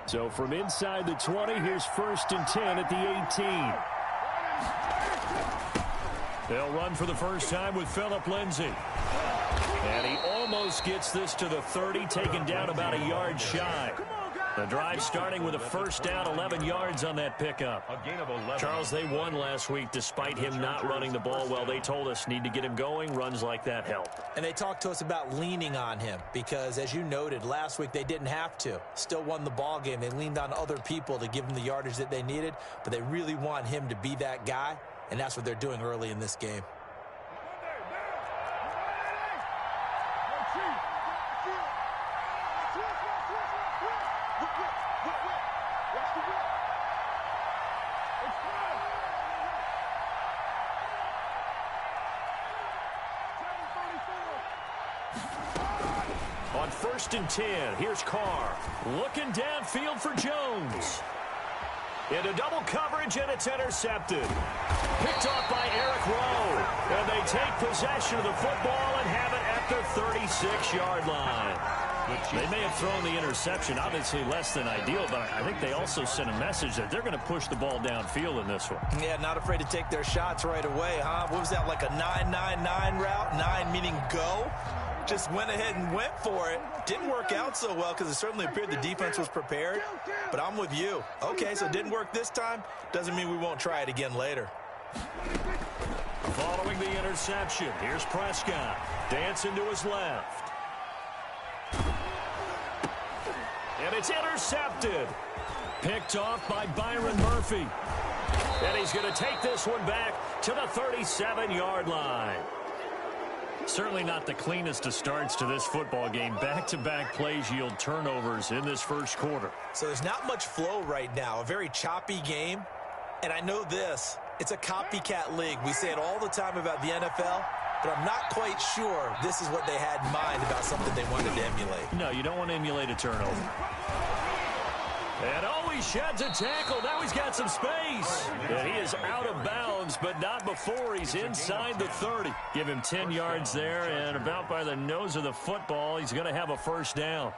So from inside the 20, here's 1st and 10 at the 18. They'll run for the first time with Phillip Lindsay. And he almost gets this to the 30, taken down about a yard shy. The drive starting with a first down, 11 yards on that pickup. A gain of 11. Charles, they won last week despite him not running the ball well. They told us need to get him going. Runs like that help. And they talked to us about leaning on him because, as you noted, last week they didn't have to. Still won the ball game. They leaned on other people to give them the yardage that they needed, but they really want him to be that guy, and that's what they're doing early in this game. On 1st and 10, here's Carr. Looking downfield for Jones. Into double coverage, and it's intercepted. Picked off by Eric Rowe. And they take possession of the football and have it at their 36-yard line. They may have thrown the interception, obviously less than ideal, but I think they also sent a message that they're going to push the ball downfield in this one. Yeah, not afraid to take their shots right away, huh? What was that, like a 9-9-9 route? 9 meaning go? Just went ahead and went for it. Didn't work out so well because it certainly appeared the defense was prepared. But I'm with you. Okay, so it didn't work this time. Doesn't mean we won't try it again later. Following the interception, here's Prescott. Dancing to his left. And it's intercepted. Picked off by Byron Murphy. And he's going to take this one back to the 37-yard line. Certainly not the cleanest of starts to this football game. Back-to-back plays yield turnovers in this first quarter. So there's not much flow right now. A very choppy game. And I know this. It's a copycat league. We say it all the time about the NFL, but I'm not quite sure this is what they had in mind about something they wanted to emulate. No, you don't want to emulate a turnover. And he sheds a tackle. Now he's got some space. And he is out of bounds, but not before he's inside the 30. Give him 10 yards there, and about by the nose of the football, he's going to have a first down.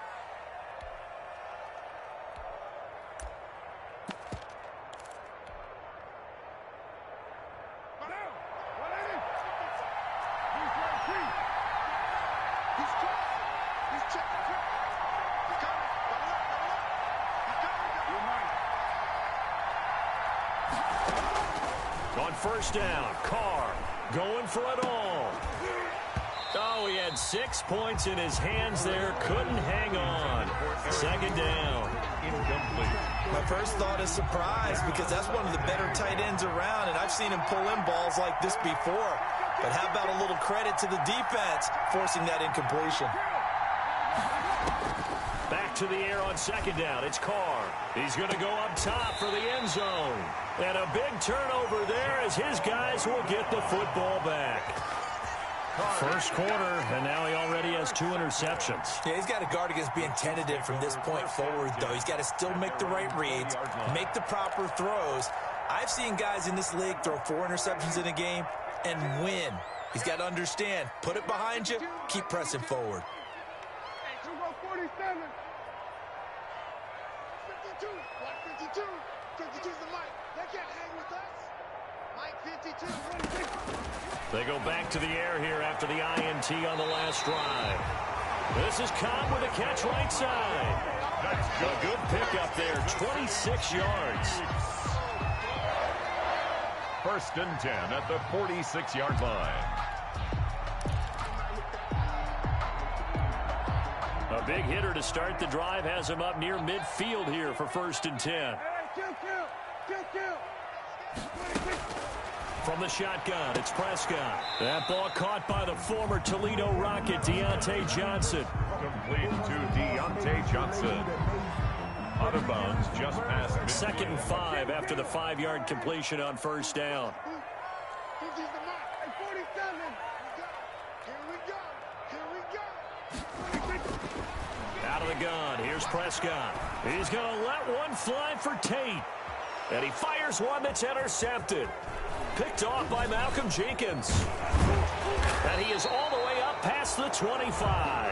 First down, Carr going for it all. Oh, he had 6 points in his hands there. Couldn't hang on. Second down. Incomplete. My first thought is surprise because that's one of the better tight ends around, and I've seen him pull in balls like this before. But how about a little credit to the defense forcing that incompletion? Back to the air on second down. It's Carr. He's going to go up top for the end zone. And a big turnover there as his guys will get the football back. First quarter, and now he already has 2 interceptions. Yeah, he's got to guard against being tentative from this point forward, though. He's got to still make the right reads, make the proper throws. I've seen guys in this league throw 4 interceptions in a game and win. He's got to understand, put it behind you, keep pressing forward. 47. 52. 52. 52's the mic. They can't hang with us. Mike 52. They go back to the air here after the INT on the last drive. This is Cobb with a catch right side. A good pickup there, 26 yards. First and 10 at the 46-yard line. A big hitter to start the drive has him up near midfield here for first and 10. From the shotgun, it's Prescott. That ball caught by the former Toledo Rocket, Deontay Johnson. Complete to Deontay Johnson. Out of bounds just past midfield. Second and 5 after the 5-yard completion on first down. Out of the gun, here's Prescott. He's going to let one fly for Tate. And he fires one that's intercepted. Picked off by Malcolm Jenkins. And he is all the way up past the 25.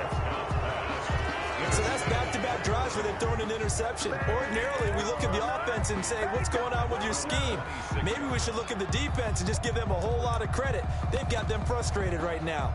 So that's back-to-back drives where they've thrown an interception. Ordinarily, we look at the offense and say, what's going on with your scheme? Maybe we should look at the defense and just give them a whole lot of credit. They've got them frustrated right now.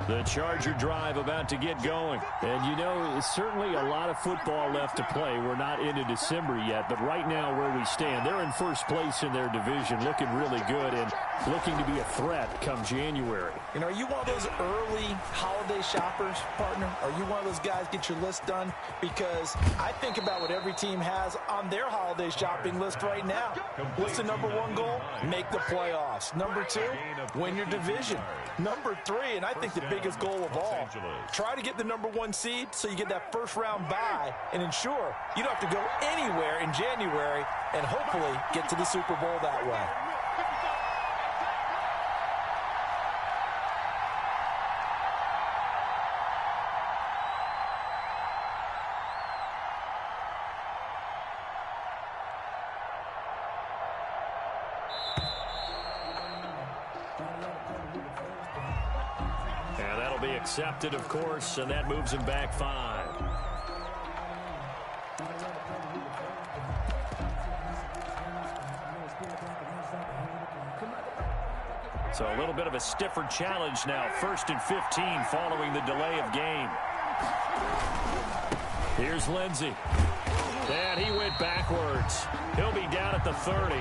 The Charger drive about to get going. And, you know, certainly a lot of football left to play. We're not into December yet, but right now where we stand, they're in first place in their division, looking really good and looking to be a threat come January. You know, are you one of those early holiday shoppers, partner? Are you one of those guys get your list done? Because I think about what every team has on their holiday shopping list right now. What's the number one goal? Make the playoffs. Number two, win your division. Number three, and I think the biggest goal of all, try to get the number one seed so you get that first round bye and ensure you don't have to go anywhere in January and hopefully get to the Super Bowl that way. And that'll be accepted, of course, and that moves him back 5. So a little bit of a stiffer challenge now. 1st and 15 following the delay of game. Here's Lindsey. And he went backwards. He'll be down at the 30.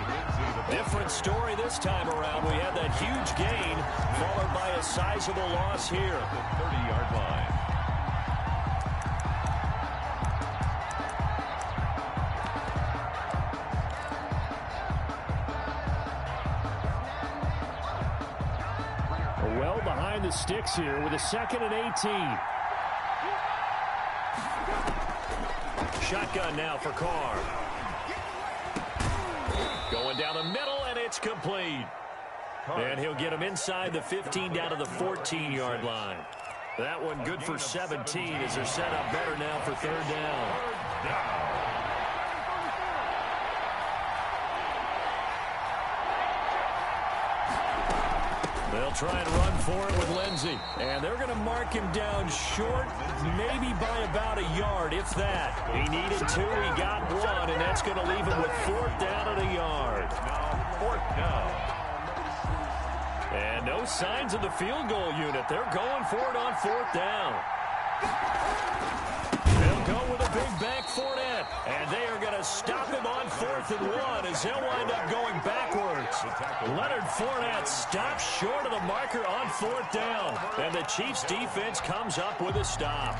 Different story this time around. We had that huge gain followed by a sizable loss here. The 30-yard line. Well behind the sticks here with a 2nd and 18. Shotgun now for Carr. Going down the middle, and it's complete. And he'll get him inside the 15 down to the 14-yard line. That one good for 17 as they're set up better now for 3rd down. They'll try and run for it with Lindsey. And they're going to mark him down short, maybe by about a yard, if that. He needed 2, he got 1, and that's going to leave him with 4th down at a yard. Now 4th down. And no signs of the field goal unit. They're going for it on 4th down. They'll go with a big back Fournette. And they are going to stop him on 4th and 1 as they'll wind up going backwards. Leonard Fournette stops short of the marker on 4th down. And the Chiefs defense comes up with a stop.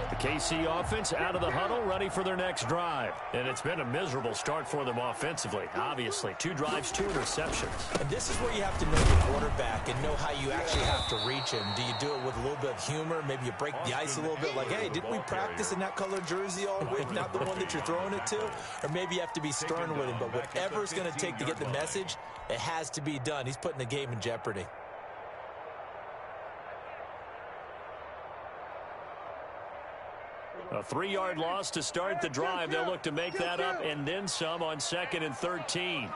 The KC offense out of the huddle, ready for their next drive. And it's been a miserable start for them offensively. Obviously, 2 drives, 2 interceptions. And this is where you have to know the quarterback and know how you actually have to reach him. Do you do it with a little bit of humor? Maybe you break the ice a little bit like, hey, didn't we practice in that color jersey all week, not the one that you're throwing it to? Or maybe you have to be stern with him. But whatever it's going to take to get the message, it has to be done. He's putting the game in jeopardy. A 3-yard loss to start the drive. They'll look to make that up and then some on 2nd and 13.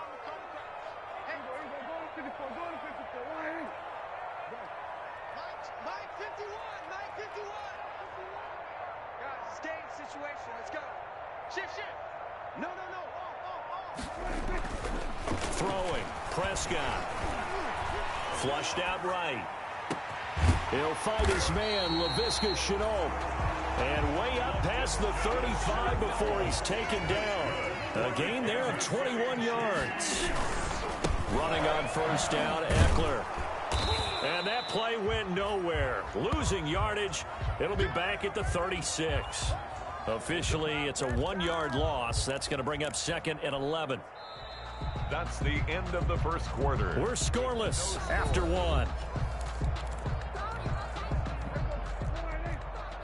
Throwing. Prescott. Flushed out right. He'll find his man, Laviska Shenault. And way up past the 35 before he's taken down. A gain there of 21 yards. Running on 1st down, Eckler. And that play went nowhere. Losing yardage. It'll be back at the 36. Officially, it's a 1-yard loss. That's going to bring up 2nd and 11. That's the end of the 1st quarter. We're scoreless after 1.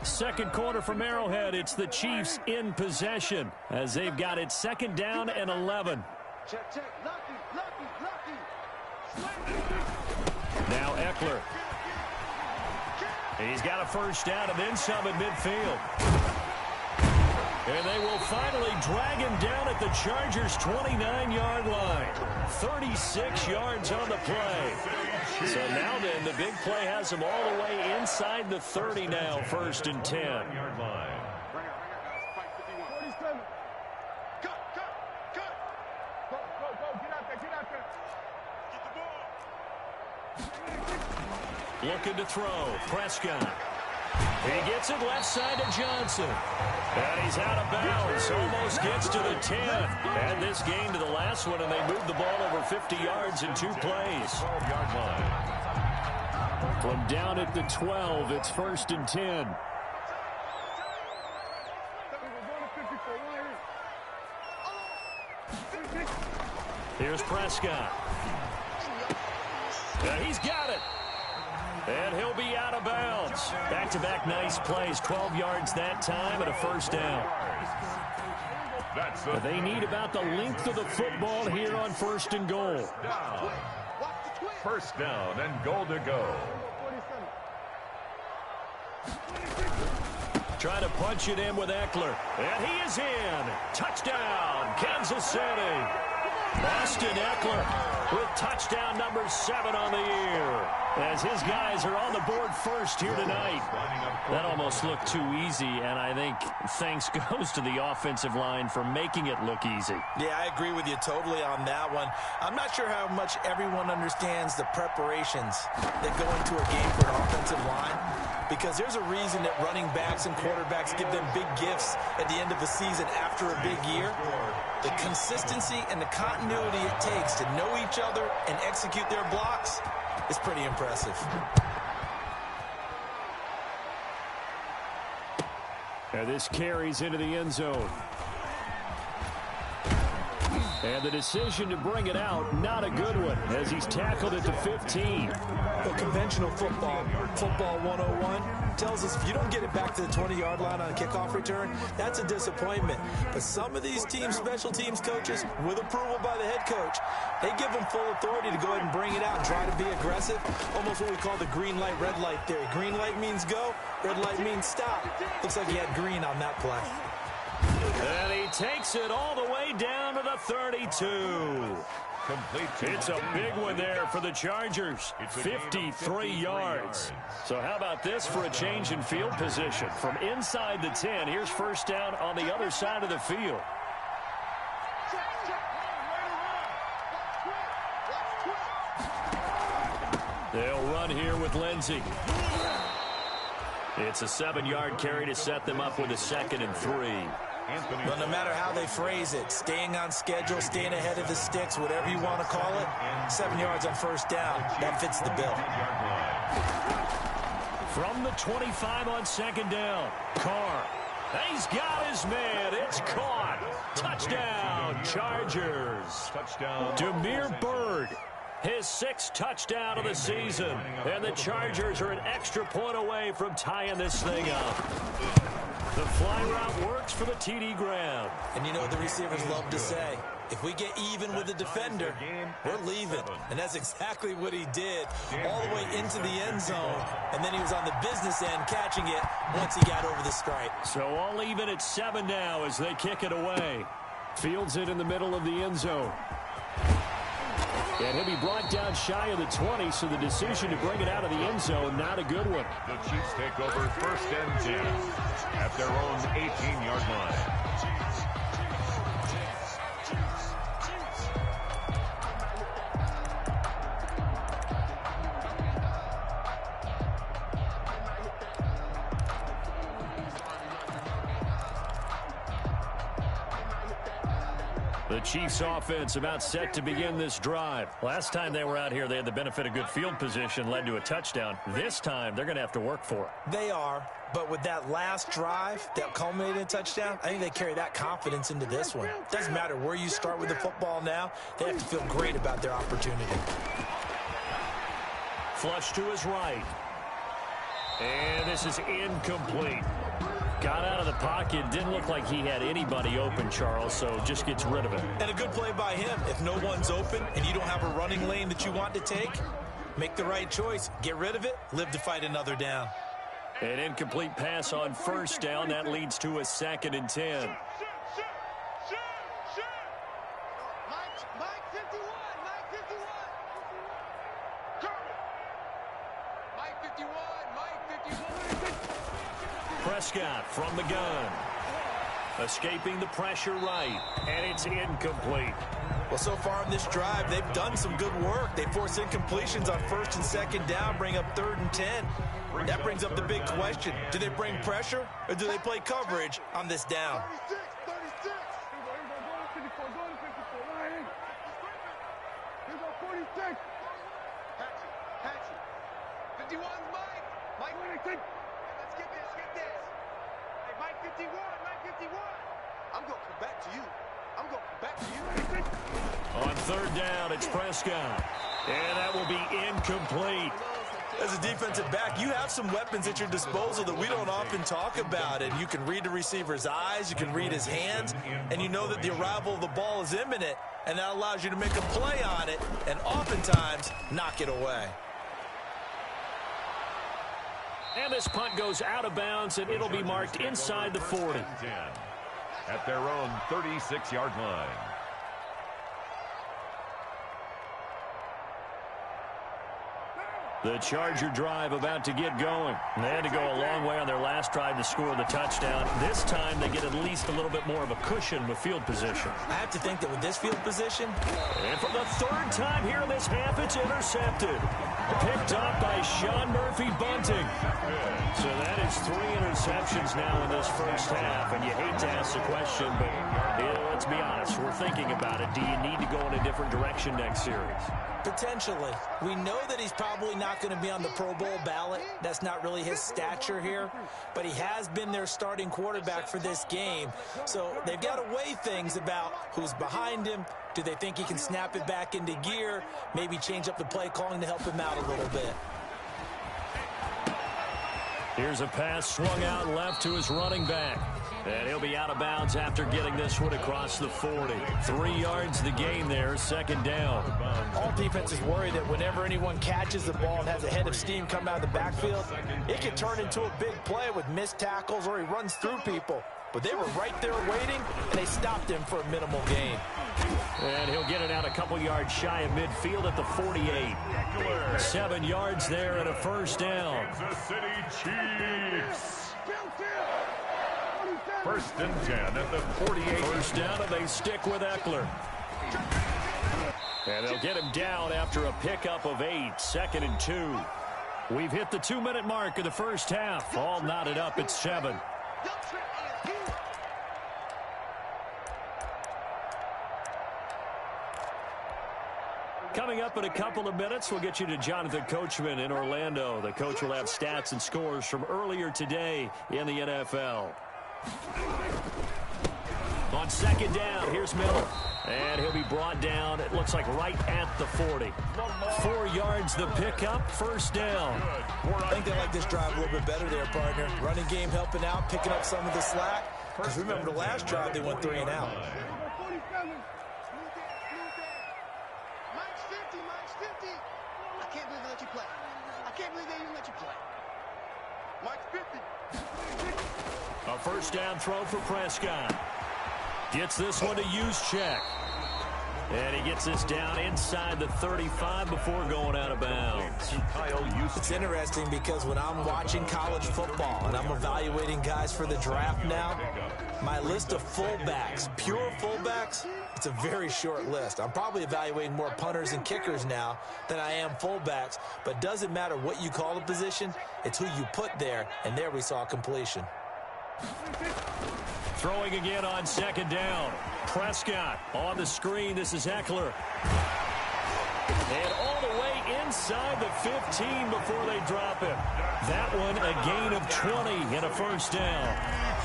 2nd quarter from Arrowhead. It's the Chiefs in possession as they've got it 2nd down and 11. Now Eckler. He's got a 1st down and then some at midfield. And they will finally drag him down at the Chargers' 29-yard line. 36 yards on the play. So now then, the big play has them all the way inside the 30 now, 1st and 10. Yard line. Looking to throw. Prescott. He gets it left side to Johnson. And he's out of bounds. Almost gets to the 10. Add this gain to the last one, and they moved the ball over 50 yards in 2 plays. 12-yard line. From down at the 12, it's 1st and 10. Here's Prescott. And he's got it. And he'll be out of bounds. Back-to-back nice plays. 12 yards that time and a 1st down. But they need about the length of the football here on 1st and goal. Down. 1st down and goal to go. Try to punch it in with Eckler. And he is in. Touchdown, Kansas City. Austin Eckler with touchdown number 7 on the year. As his guys are on the board first here tonight. That almost looked too easy, and I think thanks goes to the offensive line for making it look easy. Yeah, I agree with you totally on that one. I'm not sure how much everyone understands the preparations that go into a game for an offensive line, because there's a reason that running backs and quarterbacks give them big gifts at the end of the season after a big year. The consistency and the continuity it takes to know each other and execute their blocks is pretty impressive. And this carries into the end zone. And the decision to bring it out, not a good one, as he's tackled at the 15. Well, conventional football 101, tells us if you don't get it back to the 20-yard line on a kickoff return, that's a disappointment. But some of these teams, special teams coaches, with approval by the head coach, they give them full authority to go ahead and bring it out and try to be aggressive. Almost what we call the green light, red light theory. Green light means go, red light means stop. Looks like he had green on that play. And he takes it all the way down to the 32. It's a big one there for the Chargers. 53 yards. So how about this for a change in field position? From inside the 10, here's 1st down on the other side of the field. They'll run here with Lindsey. It's a 7-yard carry to set them up with a 2nd and 3. Well, no matter how they phrase it, staying on schedule, staying ahead of the sticks, whatever you want to call it, 7 yards on 1st down, that fits the bill. From the 25 on 2nd down, Carr. He's got his man. It's caught. Touchdown, Chargers. Touchdown. Damiere Byrd. His 6th touchdown of the season. And the Chargers are an extra point away from tying this thing up. The fly route works for the TD Graham. And you know what the receivers love to say? If we get even with the defender, we're leaving. And that's exactly what he did all the way into the end zone. And then he was on the business end catching it once he got over the stripe. So all even at 7 now as they kick it away. Fields it in the middle of the end zone. And he'll be brought down shy of the 20, so the decision to bring it out of the end zone, not a good one. The Chiefs take over 1st and 10 at their own 18-yard line. The Chiefs offense about set to begin this drive. Last time they were out here, they had the benefit of good field position, led to a touchdown. This time, they're going to have to work for it. They are, but with that last drive that culminated in a touchdown, I think they carry that confidence into this one. Doesn't matter where you start with the football now, they have to feel great about their opportunity. Flush to his right. And this is incomplete. Got out of the pocket. Didn't look like he had anybody open, Charles, so just gets rid of it. And a good play by him. If no one's open and you don't have a running lane that you want to take, make the right choice. Get rid of it. Live to fight another down. An incomplete pass on 1st down. That leads to a 2nd and 10. Mike 51. 51, Mike 51. Prescott from the gun. Escaping the pressure right, and it's incomplete. Well, so far in this drive, they've done some good work. They force incompletions on 1st and 2nd down, bring up 3rd and 10. That brings up the big question. Do they bring pressure, or do they play coverage on this down? 36, 36. Here's our 46. Hatchet. 51's Mike. Mike 46. Let's get this, Hey, Mike 51, Mike 51. I'm going to come back to you. On 3rd down, it's Prescott. And that will be incomplete. As a defensive back, you have some weapons at your disposal that we don't often talk about. And you can read the receiver's eyes, you can read his hands, and you know that the arrival of the ball is imminent, and that allows you to make a play on it and oftentimes knock it away. And this punt goes out of bounds, and it'll be marked inside the 40. At their own 36-yard line. The Charger drive about to get going. They had to go a long way on their last drive to score the touchdown. This time they get at least a little bit more of a cushion with field position. I have to think that with this field position. And for the 3rd time here in this half, it's intercepted. Picked up by Sean Murphy Bunting. So that is 3 interceptions now in this first half. And you hate to ask the question, but let's be honest. We're thinking about it. Do you need to go in a different direction next series? Potentially. We know that he's probably not going to be on the Pro Bowl ballot. That's not really his stature here. But he has been their starting quarterback for this game. So they've got to weigh things about who's behind him. Do they think he can snap it back into gear? Maybe change up the play calling to help him out a little bit. Here's a pass swung out left to his running back. And he'll be out of bounds after getting this one across the 40. 3 yards the gain there, 2nd down. All defenses worry that whenever anyone catches the ball and has a head of steam come out of the backfield, it can turn into a big play with missed tackles or he runs through people. But they were right there waiting, and they stopped him for a minimal gain. And he'll get it out a couple yards shy of midfield at the 48. 7 yards there and a 1st down. Kansas City Chiefs. 1st and 10 at the 48. 1st down, and they stick with Eckler. And they'll get him down after a pickup of 8, 2nd and 2. We've hit the 2-minute mark of the first half. All knotted up at 7. Coming up in a couple of minutes, we'll get you to Jonathan Coachman in Orlando. The coach will have stats and scores from earlier today in the NFL. On 2nd down, here's Miller. And he'll be brought down, it looks like right at the 40. 4 yards the pickup, 1st down. I think they like this drive a little bit better there, partner. Running game helping out, picking up some of the slack. Because remember the last drive, they went 3 and out. I can't believe they let you play. I can't believe they even let you play. Mike's 50. A 1st down throw for Prescott. Gets this one to use check. And he gets this down inside the 35 before going out of bounds. It's interesting because when I'm watching college football and I'm evaluating guys for the draft now, my list of fullbacks, pure fullbacks, it's a very short list. I'm probably evaluating more punters and kickers now than I am fullbacks, but it doesn't matter what you call the position, it's who you put there, and there we saw completion. Throwing again on 2nd down. Prescott on the screen. This is Eckler. And all the way inside the 15 before they drop him. That one a gain of 20 and a 1st down.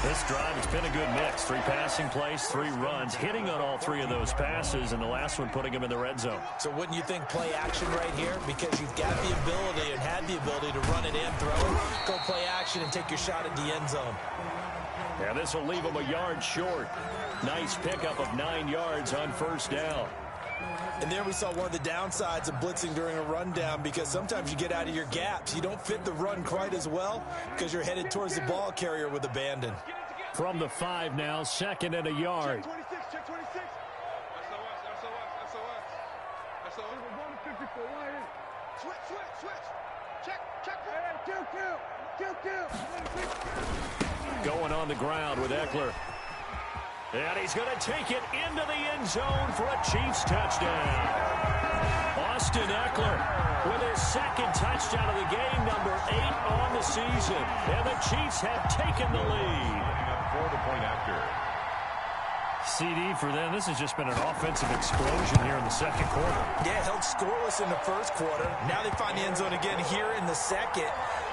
This drive has been a good mix. 3 passing plays, 3 runs, hitting on all 3 of those passes, and the last one putting him in the red zone. So wouldn't you think play action right here? Because you've got the ability and had the ability to run it in, throw it, go play action and take your shot at the end zone. Yeah, this will leave him a yard short. Nice pickup of 9 yards on 1st down. And there we saw one of the downsides of blitzing during a rundown, because sometimes you get out of your gaps. You don't fit the run quite as well because you're headed towards the ball carrier with abandon. From the 5 now, 2nd and a yard. Check 26, check 26. SOS. Switch. Going on the ground with Eckler. And he's going to take it into the end zone for a Chiefs touchdown. Austin Eckler with his second touchdown of the game, number 8 on the season. And the Chiefs have taken the lead. For the point after. CD for them. This has just been an offensive explosion here in the second quarter. Yeah, held scoreless in the first quarter. Now they find the end zone again here in the second.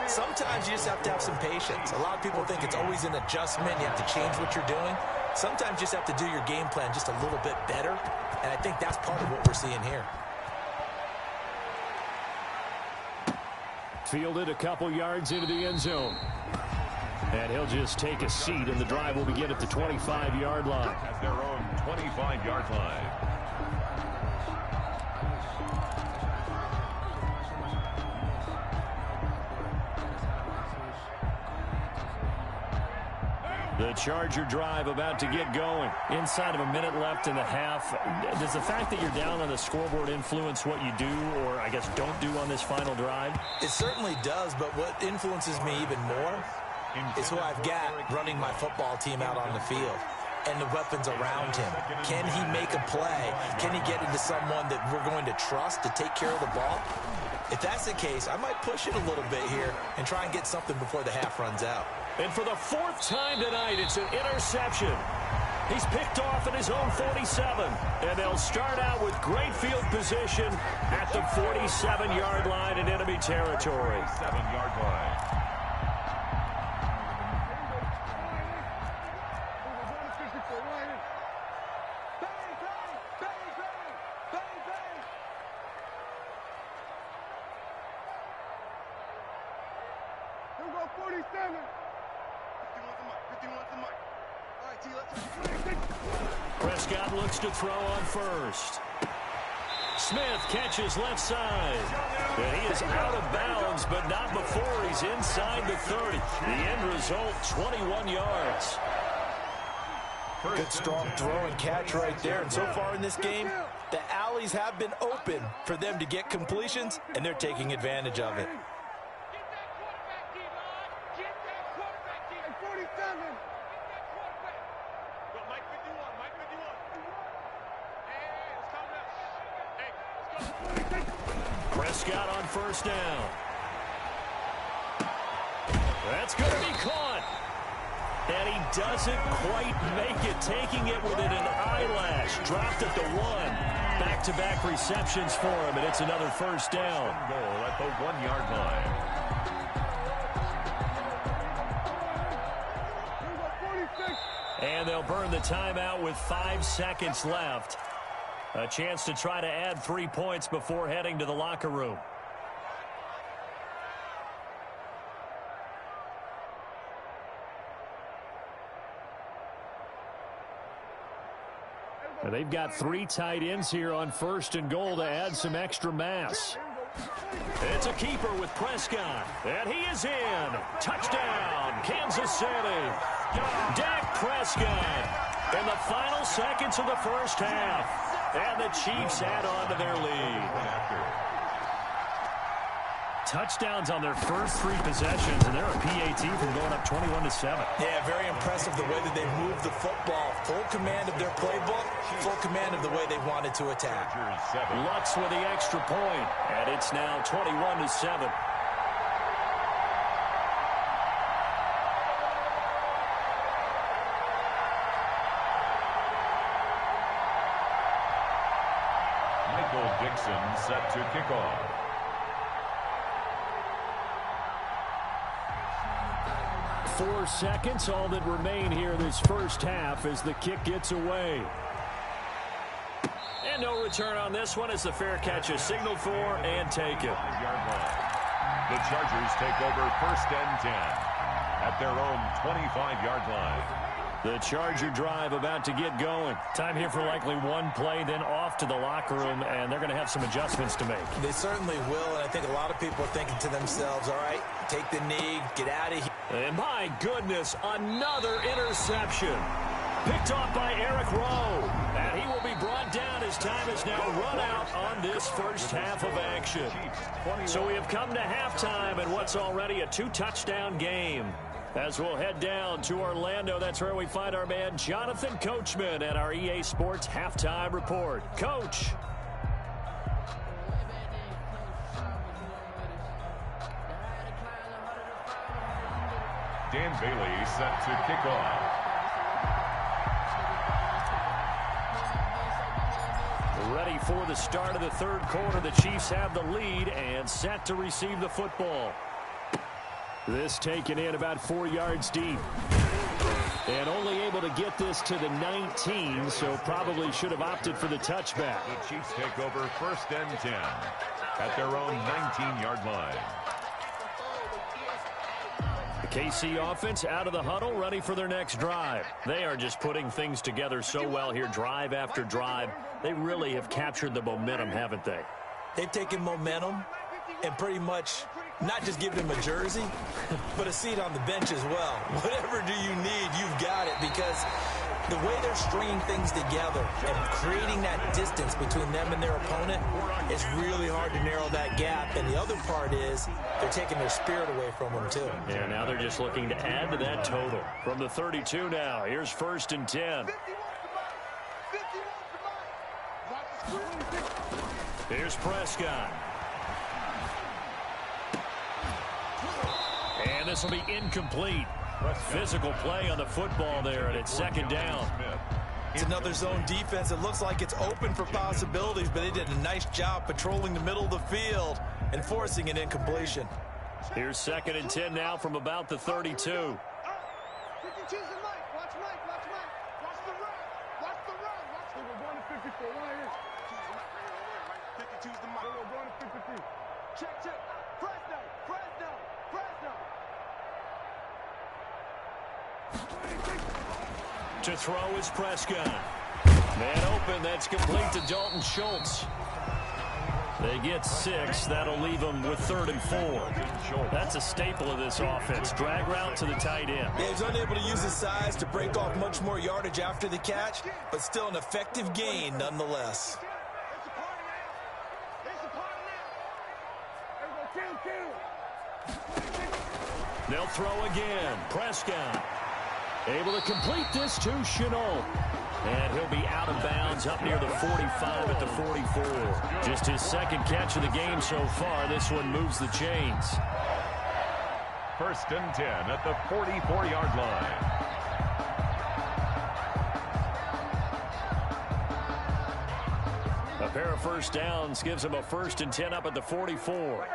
Sometimes you just have to have some patience. A lot of people think it's always an adjustment. You have to change what you're doing. Sometimes you just have to do your game plan just a little bit better. And I think that's part of what we're seeing here. Fielded a couple yards into the end zone. And he'll just take a seat, and the drive will begin at the 25-yard line. At their own 25-yard line. The Charger drive about to get going. Inside of a minute left in the half. Does the fact that you're down on the scoreboard influence what you do, or I guess don't do on this final drive? It certainly does, but what influences me even more is who I've got running my football team out on the field and the weapons around him. Can he make a play? Can he get into someone that we're going to trust to take care of the ball? If that's the case, I might push it a little bit here and try and get something before the half runs out. And for the 4th time tonight, it's an interception. He's picked off at his own 47. And they'll start out with great field position at the 47-yard line in enemy territory. 7-yard line. Prescott looks to throw on first. Smith catches left side. And he is out of bounds, but not before he's inside the 30. The end result, 21 yards. Good strong throw and catch right there. And so far in this game, the alleys have been open for them to get completions, and they're taking advantage of it. Prescott on first down. That's going to be caught. And he doesn't quite make it, taking it within an eyelash. Dropped at the 1. Back-to-back receptions for him, and it's another first down. Goal at the 1-yard line. And they'll burn the timeout with 5 seconds left. A chance to try to add 3 points before heading to the locker room. They've got 3 tight ends here on first and goal to add some extra mass. It's a keeper with Prescott. And he is in. Touchdown, Kansas City. Dak Prescott in the final seconds of the first half. And the Chiefs add on to their lead. Touchdowns on their first 3 possessions, and they're a PAT from going up 21-7. Yeah, very impressive the way that they moved the football. Full command of their playbook, full command of the way they wanted to attack. Lutz with the extra point, and it's now 21-7. Dixon set to kick off. Four seconds, all that remain here this first half as the kick gets away. And no return on this one as the fair catch is signaled for and taken. The Chargers take over first and 10 at their own 25-yard line. The Charger drive about to get going. Time here for likely one play, then off to the locker room, and they're going to have some adjustments to make. They certainly will, and I think a lot of people are thinking to themselves, all right, take the knee, get out of here. And my goodness, another interception. Picked off by Eric Rowe. And he will be brought down as time is now run out on this first half of action. So we have come to halftime in what's already a 2-touchdown game. As we'll head down to Orlando, that's where we find our man Jonathan Coachman at our EA Sports Halftime Report. Coach. Dan Bailey set to kick off. Ready for the start of the third quarter. The Chiefs have the lead and set to receive the football. This taken in about 4 yards deep. And only able to get this to the 19, so probably should have opted for the touchback. The Chiefs take over 1st and 10 at their own 19-yard line. The KC offense out of the huddle, ready for their next drive. They are just putting things together so well here, drive after drive. They really have captured the momentum, haven't they? They've taken momentum and pretty much not just given him a jersey, but a seat on the bench as well. Whatever do you need, you've got it, because the way they're stringing things together and creating that distance between them and their opponent, it's really hard to narrow that gap. And the other part is they're taking their spirit away from them, too. Yeah, now they're just looking to add to that total. From the 32 now, here's 1st and 10. Here's Prescott. And this will be incomplete. Physical play on the football there, and it's 2nd down. It's another zone defense. It looks like it's open for possibilities, but they did a nice job patrolling the middle of the field and forcing an incompletion. Here's 2nd and 10 now from about the 32. 52's the mic. Watch Mike. Watch the run. Watch the run. We're going to 54. Right here. 52's the mic. We're going to 53. Check. Fresno. To throw is Prescott. Man open, that's complete to Dalton Schultz. They get 6. That'll leave them with 3rd and 4. That's a staple of this offense. Drag route to the tight end. Yeah, he's unable to use his size to break off much more yardage after the catch, but still an effective gain nonetheless. They'll throw again. Prescott able to complete this to Chenault. And he'll be out of bounds up near the 45 at the 44. Just his 2nd catch of the game so far. This one moves the chains. 1st and 10 at the 44-yard line. A pair of 1st downs gives him a 1st and 10 up at the 44.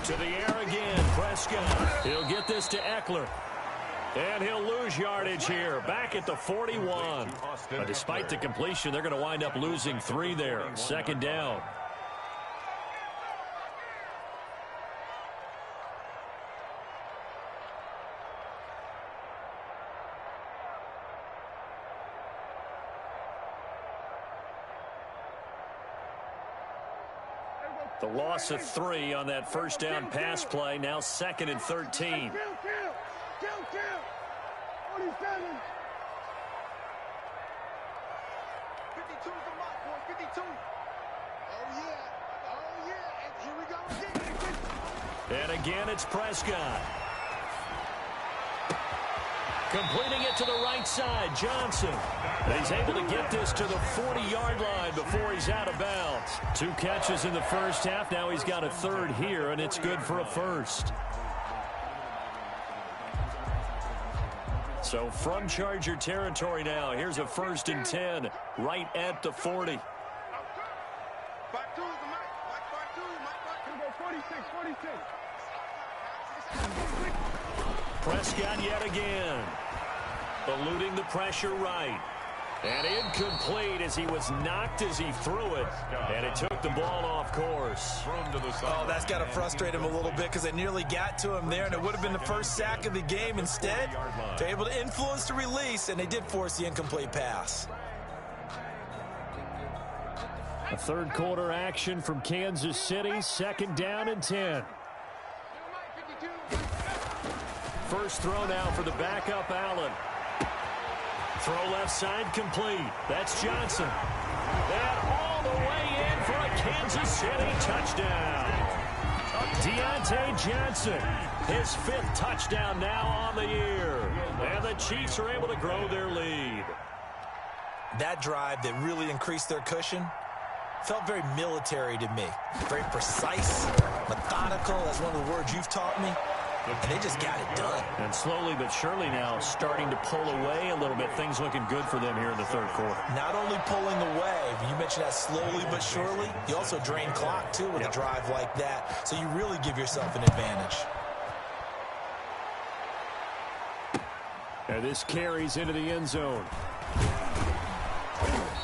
To the air again, Prescott. He'll get this to Eckler. And he'll lose yardage here, back at the 41. But despite the completion, they're going to wind up losing 3 there. 2nd down. The loss of 3 on that 1st down pass play. Now 2nd and 13. 47. 52's the mark, boy. 52. Oh, yeah. And here we go again. And again, it's Prescott. Completing it to the right side, Johnson. And he's able to get this to the 40-yard line before he's out of bounds. 2 catches in the 1st half. Now he's got a 3rd here, and it's good for a 1st. So from Charger territory now, here's a 1st and 10 right at the 40. Prescott yet again. Eluding the pressure right. And incomplete as he was knocked as he threw it. And it took the ball off course. Oh, that's got to frustrate him a little bit because they nearly got to him there, and it would have been the first sack of the game. Instead, they're able to influence the release, and they did force the incomplete pass. A 3rd quarter action from Kansas City. 2nd down and 10. first throw now for the backup Allen. Throw left side complete. That's Johnson. And all the way in for a Kansas City touchdown. Deontay Johnson, his 5th touchdown now on the year. And the Chiefs are able to grow their lead. That drive that really increased their cushion felt very military to me. Very precise, methodical. That's one of the words you've taught me. And they just got it done. And slowly but surely now starting to pull away a little bit. Things looking good for them here in the third quarter. Not only pulling away, but you mentioned that slowly but surely. You also drain clock, too, with a drive like that. So you really give yourself an advantage. And this carries into the end zone.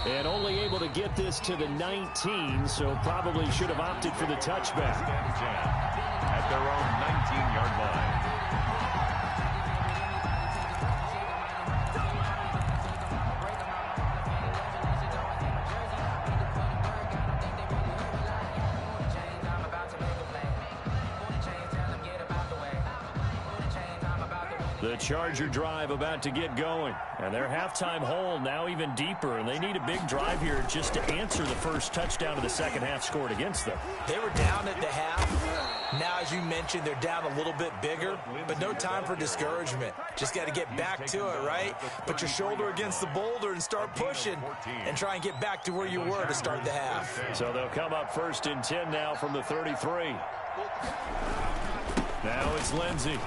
And only able to get this to the 19, so probably should have opted for the touchback. At their own 19-yard line. The Charger drive about to get going. And their halftime hole now even deeper. And they need a big drive here just to answer the first touchdown of the second half scored against them. They were down at the half. Now, as you mentioned, they're down a little bit bigger. But no time for discouragement. Just got to get back to it, right? Put your shoulder against the boulder and start pushing. And try and get back to where you were to start the half. So they'll come up 1st and 10 now from the 33. Now it's Lindsey.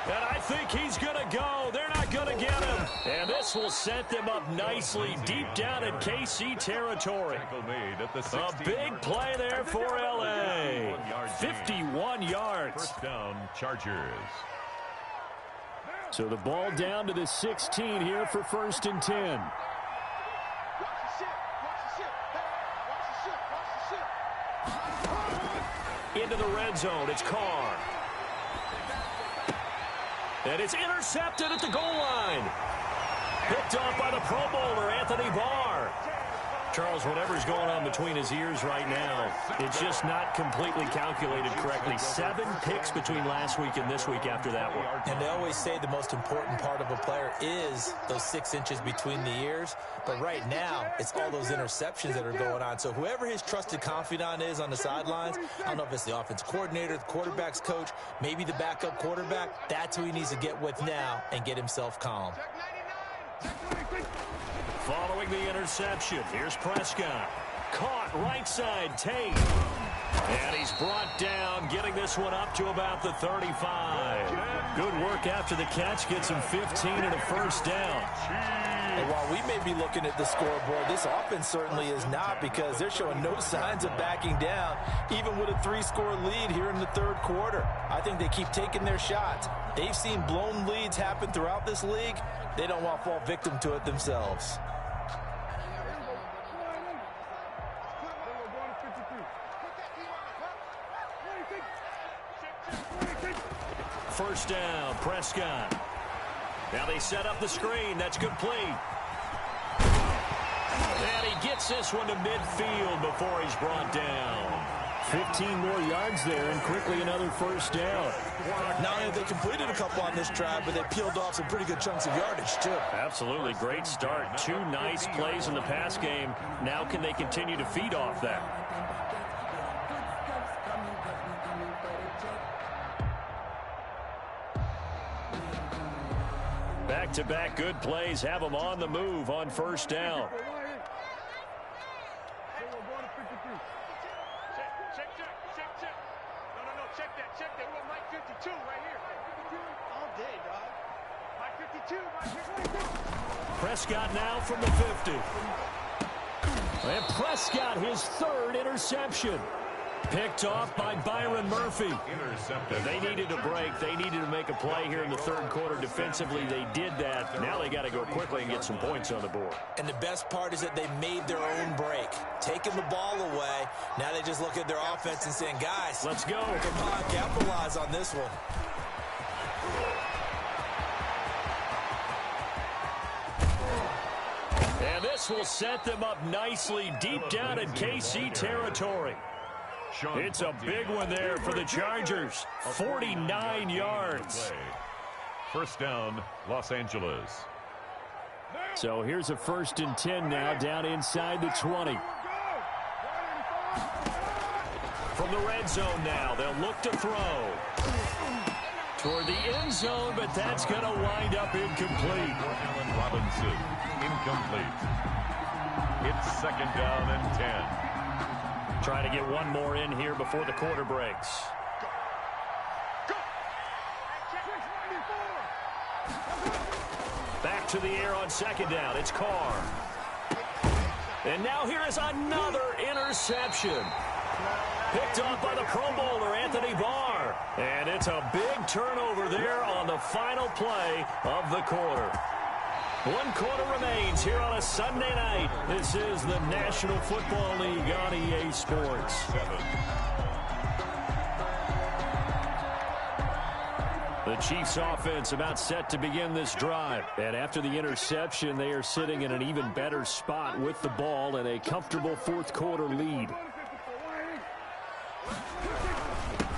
And I think he's going to go. They're not going to get him. And this will set them up nicely deep down in KC territory. A big play there for L.A. 51 yards. First down, Chargers. So the ball down to the 16 here for 1st and 10. Into the red zone. It's Carr. And it's intercepted at the goal line. Picked off by the Pro Bowler, Anthony Barr. Charles, whatever's going on between his ears right now, it's just not completely calculated correctly. 7 picks between last week and this week after that one. And they always say the most important part of a player is those 6 inches between the ears. But right now, it's all those interceptions that are going on. So whoever his trusted confidant is on the sidelines, I don't know if it's the offense coordinator, the quarterback's coach, maybe the backup quarterback, that's who he needs to get with now and get himself calm. Following the interception, here's Prescott. Caught right side, Tate. And he's brought down, getting this one up to about the 35. Good work after the catch, gets him 15 and a first down. And while we may be looking at the scoreboard, this offense certainly is not, because they're showing no signs of backing down, even with a 3-score lead here in the third quarter. I think they keep taking their shots. They've seen blown leads happen throughout this league. They don't want to fall victim to it themselves. First down, Prescott. Now they set up the screen. That's complete. And he gets this one to midfield before he's brought down. 15 more yards there, and quickly another first down. Not only have they completed a couple on this drive, but they peeled off some pretty good chunks of yardage, too. Absolutely. Great start. 2 nice plays in the pass game. Now can they continue to feed off that? Back-to-back good plays have them on the move on first down. Check that. We want Mike 52 right here. All day, dog. Mike 52. Prescott now from the 50. And Prescott, his 3rd interception. Picked off by Byron Murphy. They needed a break. They needed to make a play here in the third quarter. Defensively, they did that. Now they got to go quickly and get some points on the board. And the best part is that they made their own break. Taking the ball away. Now they just look at their offense and saying, guys, let's go. Come on, capitalize on this one. And this will set them up nicely deep down in KC territory. It's a big one there for the Chargers. 49 yards. First down, Los Angeles. So here's a 1st and 10 now, down inside the 20. From the red zone now, they'll look to throw. Toward the end zone, but that's going to wind up incomplete. Allen Robinson, incomplete. It's 2nd down and 10. Trying to get one more in here before the quarter breaks. Back to the air on 2nd down. It's Carr. And now here is another interception. Picked off by the Pro Bowler, Anthony Barr. And it's a big turnover there on the final play of the quarter. 1 quarter remains here on a Sunday night. This is the National Football League on EA Sports. The Chiefs offense about set to begin this drive. And after the interception, they are sitting in an even better spot with the ball and a comfortable 4th quarter lead.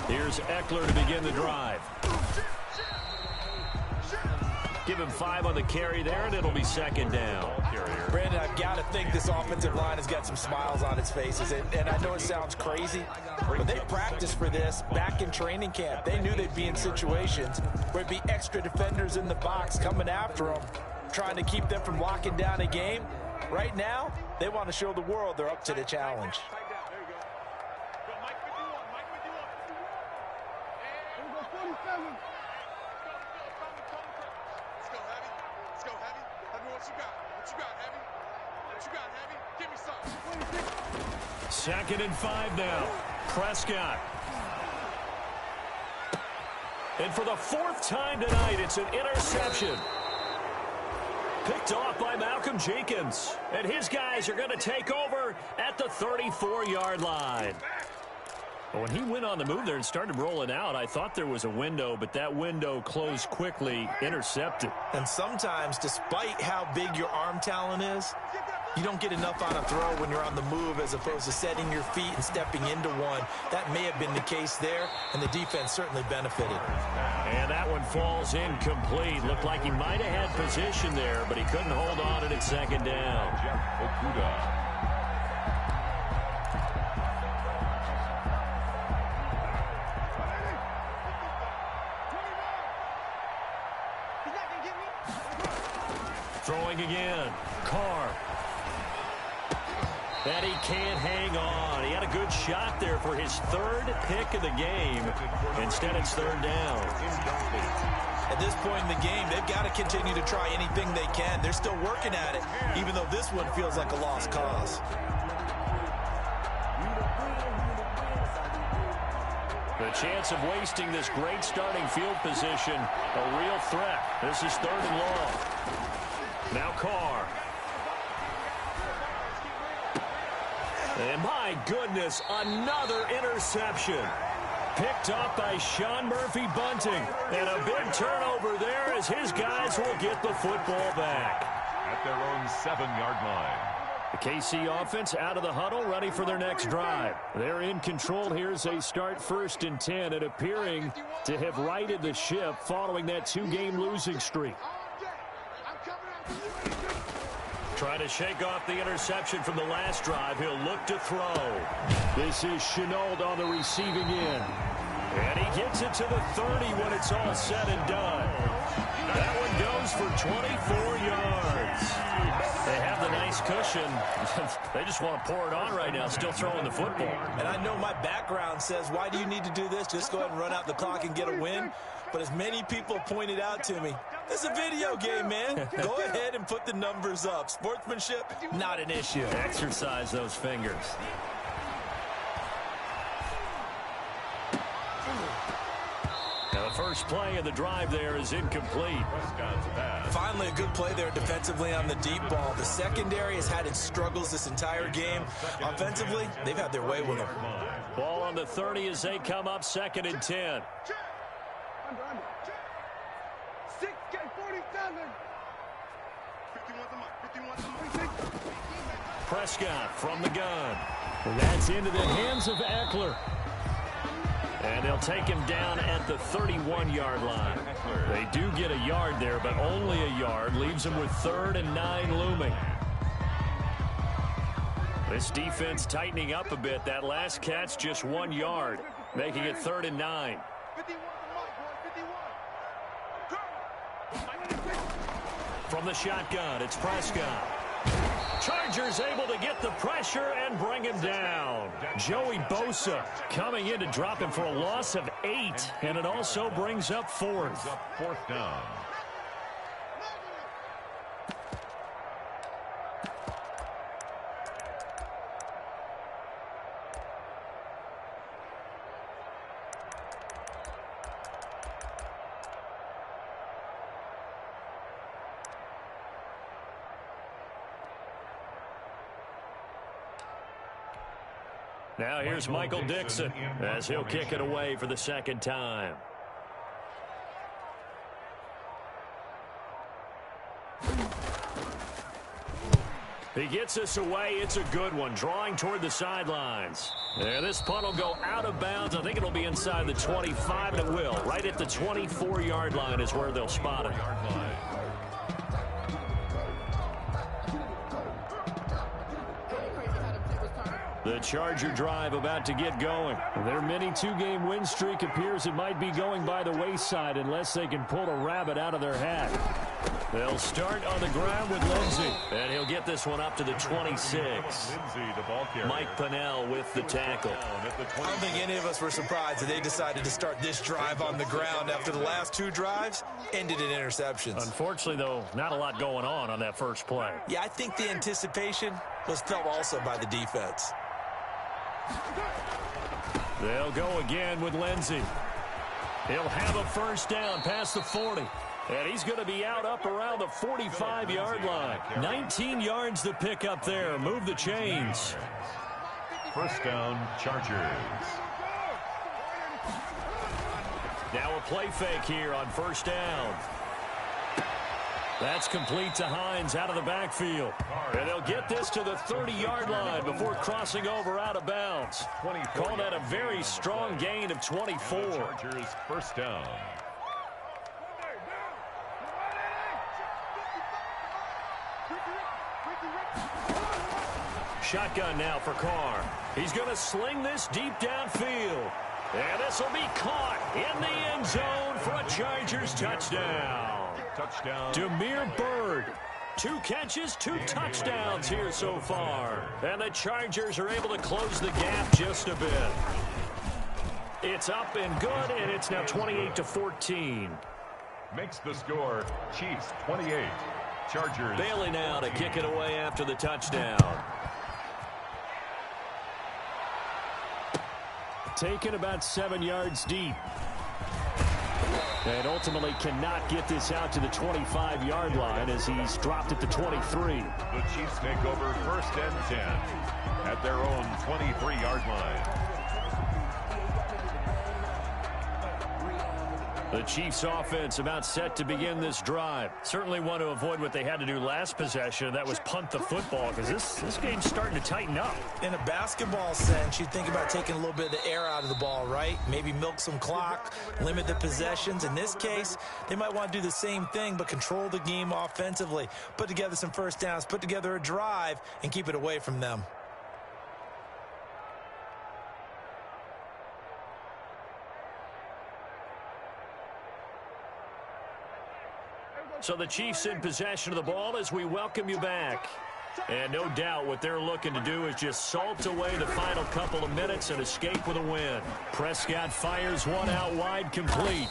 Here's Eckler to begin the drive. Give him 5 on the carry there, and it'll be 2nd down. Brandon, I've got to think this offensive line has got some smiles on its faces. And I know it sounds crazy, but they practiced for this back in training camp. They knew they'd be in situations where it'd be extra defenders in the box coming after them, trying to keep them from locking down a game. Right now, they want to show the world they're up to the challenge. Second and 5 now. Prescott. And for the 4th time tonight, it's an interception. Picked off by Malcolm Jenkins. And his guys are going to take over at the 34-yard line. When he went on the move there and started rolling out, I thought there was a window, but that window closed quickly, intercepted. And sometimes, despite how big your arm talent is, you don't get enough on a throw when you're on the move as opposed to setting your feet and stepping into one. That may have been the case there, and the defense certainly benefited. And that one falls incomplete. Looked like he might have had position there, but he couldn't hold on to it at 2nd down. Throwing again. Carr. And he can't hang on. He had a good shot there for his 3rd pick of the game. Instead, it's 3rd down. At this point in the game, they've got to continue to try anything they can. They're still working at it, even though this one feels like a lost cause. The chance of wasting this great starting field position, a real threat. This is 3rd and long. Now Carr. And my goodness, another interception. Picked up by Sean Murphy-Bunting. And a big turnover there as his guys will get the football back. At their own 7-yard line. The KC offense out of the huddle, ready for their next drive. They're in control here as they start 1st and 10 and appearing to have righted the ship following that 2-game losing streak. Trying to shake off the interception from the last drive. He'll look to throw. This is Chenault on the receiving end. And he gets it to the 30 when it's all said and done. That one goes for 24 yards. They have the nice cushion. They just want to pour it on right now, still throwing the football. And I know my background says, why do you need to do this? Just go ahead and run out the clock and get a win. But as many people pointed out to me, it's a video game, man. Go ahead and put the numbers up. Sportsmanship, not an issue. Exercise those fingers. Now the first play of the drive there is incomplete. Finally, a good play there defensively on the deep ball. The secondary has had its struggles this entire game. Offensively, they've had their way with them. Ball on the 30 as they come up 2nd and 10. 6K47. 51's the mark. 51's the mark. Prescott from the gun. That's into the hands of Eckler. And they'll take him down at the 31-yard line. They do get a yard there, but only a yard. Leaves them with 3rd and 9 looming. This defense tightening up a bit. That last catch just 1 yard, making it 3rd and 9. From the shotgun, it's Prescott. Chargers able to get the pressure and bring him down. Joey Bosa coming in to drop him for a loss of 8, and it also brings up 4th. 4th down. Now here's Michael Dixon as he'll kick it away for the 2nd time. He gets us away. It's a good one, drawing toward the sidelines. There, this punt will go out of bounds. I think it'll be inside the 25, and it will. Right at the 24-yard line is where they'll spot it. The Charger drive about to get going. Their mini 2-game win streak appears it might be going by the wayside unless they can pull a rabbit out of their hat. They'll start on the ground with Lindsey, and he'll get this one up to the 26. Mike Pennell with the tackle. I don't think any of us were surprised that they decided to start this drive on the ground after the last 2 drives ended in interceptions. Unfortunately, though, not a lot going on that first play. Yeah, I think the anticipation was felt also by the defense. They'll go again with Lindsey. He'll have a 1st down past the 40. And he's going to be out up around the 45-yard line. 19 yards to pick up there. Move the chains. 1st down, Chargers. Now a play fake here on 1st down. That's complete to Hines out of the backfield. And they'll get this to the 30-yard line before crossing over out of bounds. Call that a very strong gain of 24. Chargers 1st down. Shotgun now for Carr. He's going to sling this deep downfield. And this will be caught in the end zone for a Chargers touchdown. Touchdown. Damiere Byrd. 2 catches, 2 touchdowns here so far. And the Chargers are able to close the gap just a bit. It's up and good, and it's now 28-14. Makes the score Chiefs 28. Chargers. Bailey now to kick it away after the touchdown. Taken about 7 yards deep. And ultimately cannot get this out to the 25-yard line as he's dropped at the 23. The Chiefs take over 1st and 10 at their own 23-yard line. The Chiefs offense about set to begin this drive. Certainly want to avoid what they had to do last possession. That was punt the football, because this game's starting to tighten up. In a basketball sense, you think about taking a little bit of the air out of the ball, right? Maybe milk some clock, limit the possessions. In this case, they might want to do the same thing, but control the game offensively. Put together some 1st downs, put together a drive, and keep it away from them. So the Chiefs in possession of the ball as we welcome you back. And no doubt what they're looking to do is just salt away the final couple of minutes and escape with a win. Prescott fires one out wide, complete.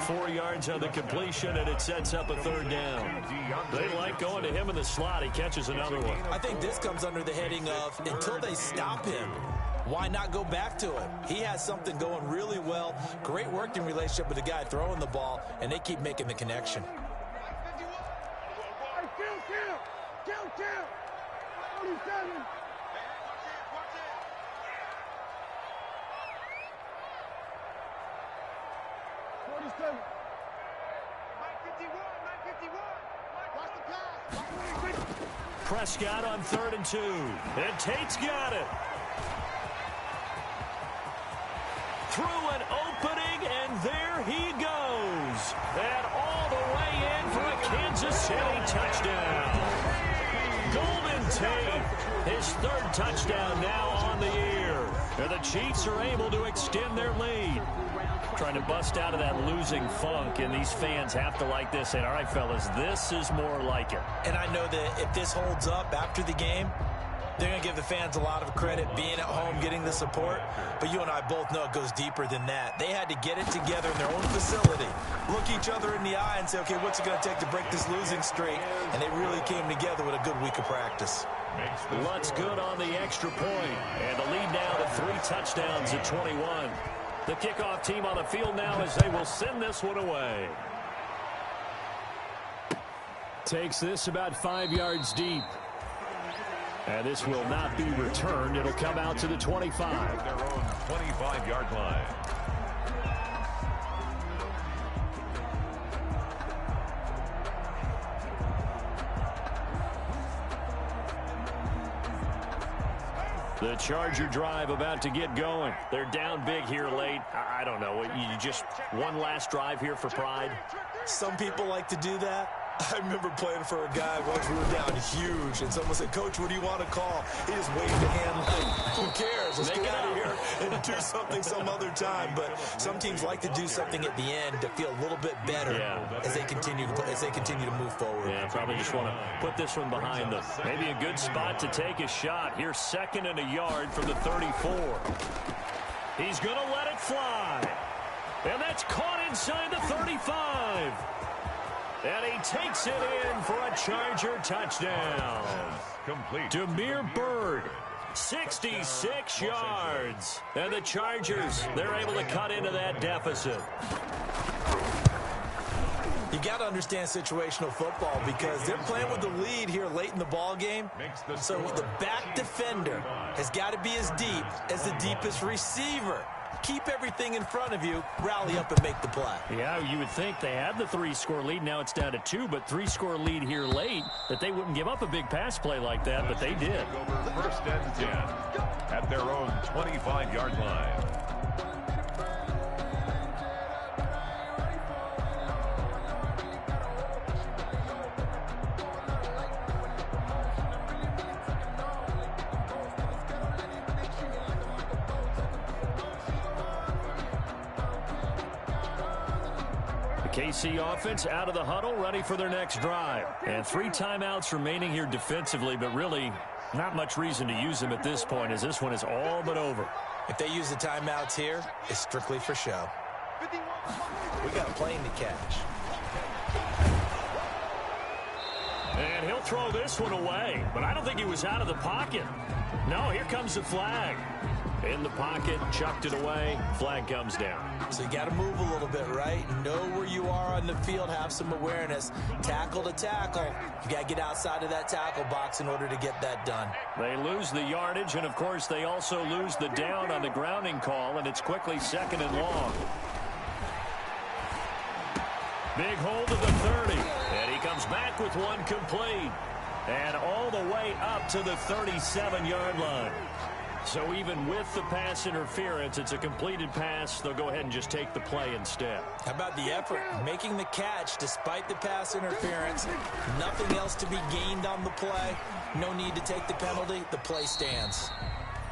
4 yards on the completion, and it sets up a 3rd down. They like going to him in the slot. He catches another one. I think this comes under the heading of until they stop him, why not go back to it? He has something going really well. Great working relationship with the guy throwing the ball, and they keep making the connection. Prescott on 3rd and 2. And Tate's got it. Through an opening, and there he goes. And all the way in for a Kansas City touchdown. Golden Tate, his 3rd touchdown now on the year. And the Chiefs are able to extend their lead. Trying to bust out of that losing funk, and these fans have to like this. And all right, fellas, this is more like it. And I know that if this holds up after the game, they're going to give the fans a lot of credit being at home, getting the support. But you and I both know it goes deeper than that. They had to get it together in their own facility, look each other in the eye and say, okay, what's it going to take to break this losing streak? And they really came together with a good week of practice. Lutz good on the extra point. And the lead now to 3 touchdowns at 21. The kickoff team on the field now as they will send this one away. Takes this about 5 yards deep. And this will not be returned. It'll come out to the 25. Their own 25-yard line. The Charger drive about to get going. They're down big here late. I don't know. You just one last drive here for pride? Some people like to do that. I remember playing for a guy once. We were down huge, and someone said, Coach, what do you want to call? He just waved a hand like, who cares? Let's get out of here and do something some other time. But some teams like to do something at the end to feel a little bit better as they continue to move forward. Yeah, probably just want to put this one behind them. Maybe a good spot to take a shot. Here's 2nd and a yard from the 34. He's going to let it fly. And that's caught inside the 35. And he takes it in for a Charger touchdown. Complete. Demir Bird, 66 yards. And the Chargers, they're able to cut into that deficit. You got to understand situational football because they're playing with the lead here late in the ball game. So the back defender has got to be as deep as the deepest receiver. Keep everything in front of you, rally up and make the play. Yeah, you would think they had the 3-score lead. Now it's down to 2, but 3-score lead here late, that they wouldn't give up a big pass play like that, but they did. Over 1st and 10 at their own 25-yard line. KC offense out of the huddle, ready for their next drive. And 3 timeouts remaining here defensively, but really not much reason to use them at this point as this one is all but over. If they use the timeouts here, it's strictly for show. We got a plane to catch. And he'll throw this one away, but I don't think he was out of the pocket. No, here comes the flag. In the pocket, chucked it away, flag comes down. So you got to move a little bit, right? Know where you are on the field, have some awareness. Tackle to tackle. You got to get outside of that tackle box in order to get that done. They lose the yardage, and of course they also lose the down on the grounding call, and it's quickly 2nd and long. Big hold to the 30, and he comes back with one complete. And all the way up to the 37-yard line. So even with the pass interference, it's a completed pass. They'll go ahead and just take the play instead. How about the effort? Making the catch despite the pass interference. Nothing else to be gained on the play. No need to take the penalty. The play stands.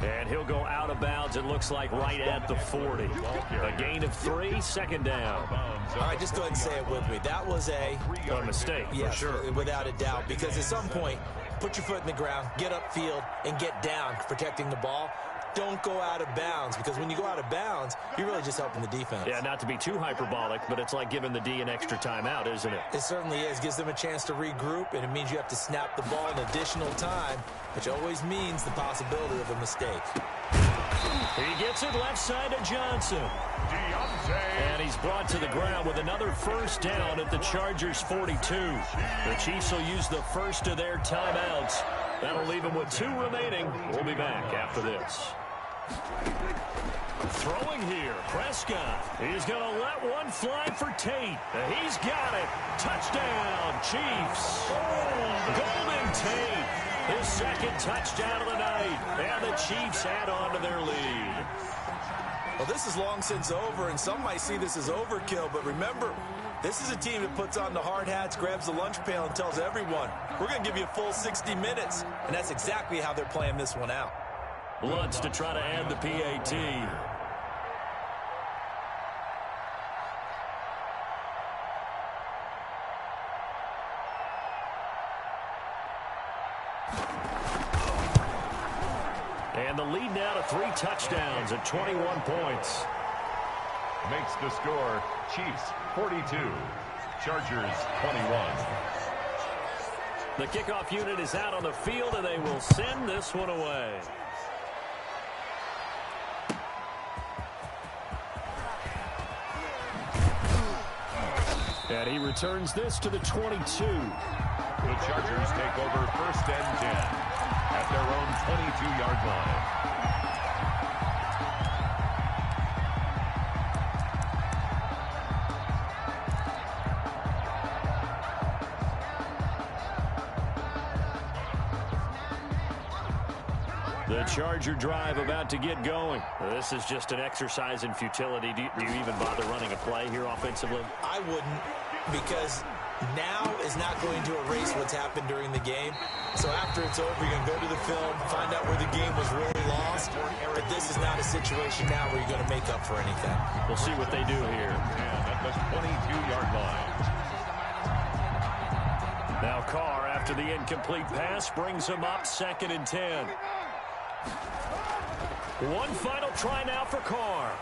And he'll go out of bounds, it looks like, right at the 40. A gain of 3, 2nd down. All right, just go ahead and say it with me. That was a mistake, yes, for sure. Without a doubt, because at some point, put your foot in the ground, get upfield, and get down, protecting the ball. Don't go out of bounds, because when you go out of bounds, you're really just helping the defense. Yeah, not to be too hyperbolic, but it's like giving the D an extra timeout, isn't it? It certainly is. Gives them a chance to regroup, and it means you have to snap the ball in additional time, which always means the possibility of a mistake. He gets it left side to Johnson. And he's brought to the ground with another 1st down at the Chargers' 42. The Chiefs will use the first of their timeouts. That'll leave them with 2 remaining. We'll be back after this. Throwing here, Prescott. He's going to let one fly for Tate. He's got it. Touchdown, Chiefs. Golden Tate. His second touchdown of the night. And the Chiefs add on to their lead. Well, this is long since over, and some might see this as overkill. But remember, this is a team that puts on the hard hats, grabs the lunch pail, and tells everyone, we're going to give you a full 60 minutes. And that's exactly how they're playing this one out. Lutz to try to add the PAT. And the lead now to 3 touchdowns at 21 points. Makes the score Chiefs 42, Chargers 21. The kickoff unit is out on the field, and they will send this one away. And he returns this to the 22. The Chargers take over 1st and 10 at their own 22-yard line. The Charger drive about to get going. This is just an exercise in futility. Do you even bother running a play here offensively? I wouldn't, because now is not going to erase what's happened during the game. So after it's over, you're going to go to the film, find out where the game was really lost. But this is not a situation now where you're going to make up for anything. We'll see what they do here. And at the 22-yard line. Now Carr, after the incomplete pass, brings him up 2nd and 10. One final try now for Carr.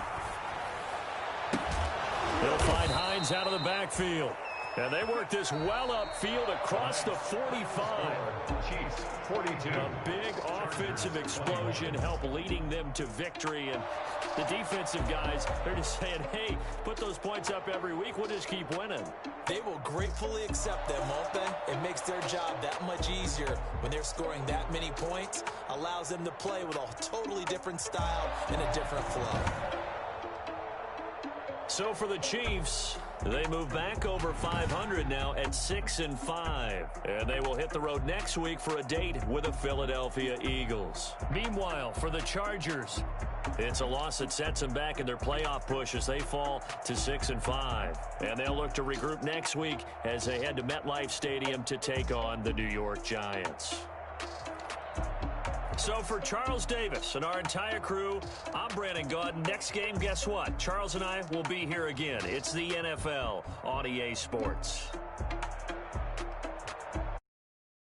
He'll find Hines out of the backfield. And they work this well upfield across the 45. Chiefs 42. A big offensive explosion help leading them to victory. And the defensive guys, they're just saying, hey, put those points up every week. We'll just keep winning. They will gratefully accept them, won't they? It makes their job that much easier when they're scoring that many points. Allows them to play with a totally different style and a different flow. So for the Chiefs, they move back over 500 now at 6-5. And they will hit the road next week for a date with the Philadelphia Eagles. Meanwhile, for the Chargers, it's a loss that sets them back in their playoff push as they fall to 6-5. And they'll look to regroup next week as they head to MetLife Stadium to take on the New York Giants. So for Charles Davis and our entire crew, I'm Brandon Gaudin. Next game, guess what? Charles and I will be here again. It's the NFL on EA Sports.